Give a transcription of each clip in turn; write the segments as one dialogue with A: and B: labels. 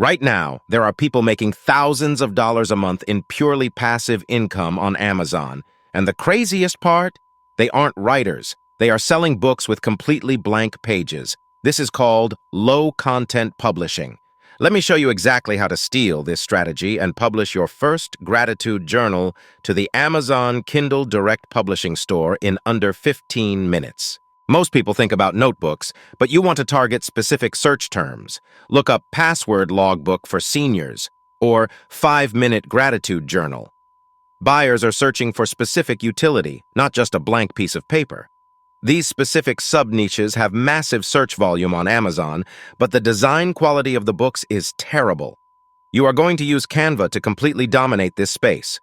A: Right now, there are people making thousands of dollars a month in purely passive income on Amazon. And the craziest part? They aren't writers. They are selling books with completely blank pages. This is called low-content publishing. Let me show you exactly how to steal this strategy and publish your first gratitude journal to the Amazon Kindle Direct Publishing Store in under 15 minutes. Most people think about notebooks, but you want to target specific search terms. Look up password logbook for seniors or 5-minute gratitude journal. Buyers are searching for specific utility, not just a blank piece of paper. These specific sub-niches have massive search volume on Amazon, but the design quality of the books is terrible. You are going to use Canva to completely dominate this space.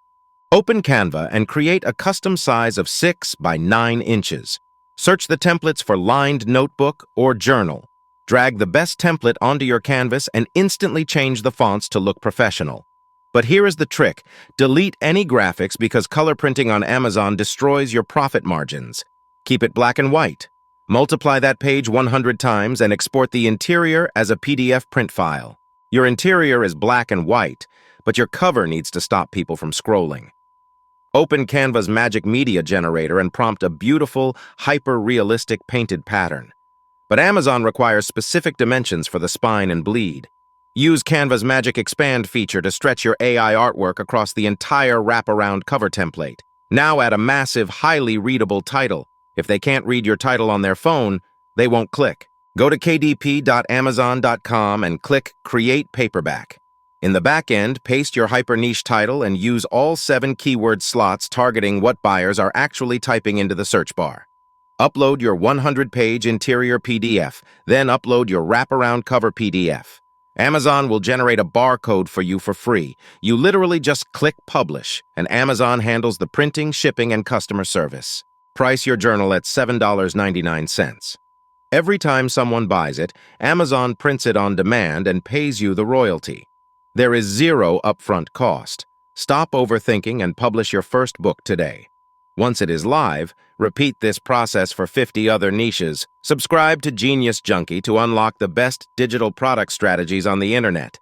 A: Open Canva and create a custom size of 6 by 9 inches. Search the templates for lined notebook or journal. Drag the best template onto your canvas and instantly change the fonts to look professional. But here is the trick. Delete any graphics because color printing on Amazon destroys your profit margins. Keep it black and white. Multiply that page 100 times and export the interior as a PDF print file. Your interior is black and white, but your cover needs to stop people from scrolling. Open Canva's magic media generator and prompt a beautiful, hyper-realistic painted pattern. But Amazon requires specific dimensions for the spine and bleed. Use Canva's magic expand feature to stretch your AI artwork across the entire wraparound cover template. Now add a massive, highly readable title. If they can't read your title on their phone, they won't click. Go to kdp.amazon.com and click Create Paperback. In the back end, paste your hyper-niche title and use all 7 keyword slots targeting what buyers are actually typing into the search bar. Upload your 100-page interior PDF, then upload your wraparound cover PDF. Amazon will generate a barcode for you for free. You literally just click Publish, and Amazon handles the printing, shipping, and customer service. Price your journal at $7.99. Every time someone buys it, Amazon prints it on demand and pays you the royalty. There is zero upfront cost. Stop overthinking and publish your first book today. Once it is live, repeat this process for 50 other niches. Subscribe to Genius Junkie to unlock the best digital product strategies on the internet.